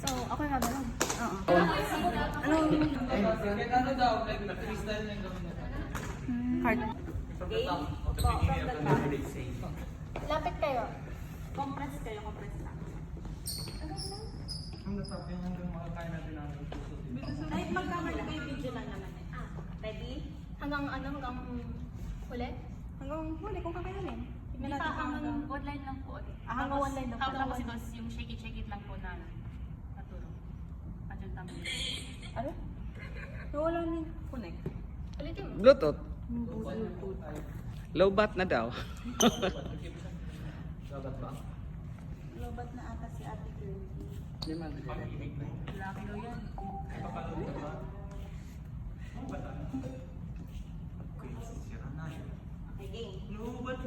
So, ako yung gagawin. Oo. Anong Ano daw, like freestyle na gawin na. Card. lapit kayo? Compress kayo, compress na. Ang nasabi hanggang makakain natin ang puso dito. Kahit magkamali kayo, video lang naman eh. Ready? Hanggang ano, hanggang huli? Hanggang huli kung kakayanin. Hindi pa hanggang One line lang po. hanggang one line lang po. Tapos yung shake it lang po na natulog. Adjunct namin. Ano? Nawala na yung connect. Ulitin mo. Bluetooth. Low bat na daw. Dapat ba? Lobat na ata si Ate Girl. Di man. Laki daw yan. Papalunod ba? Ano ba? Sira na yun. Okay, game. No, but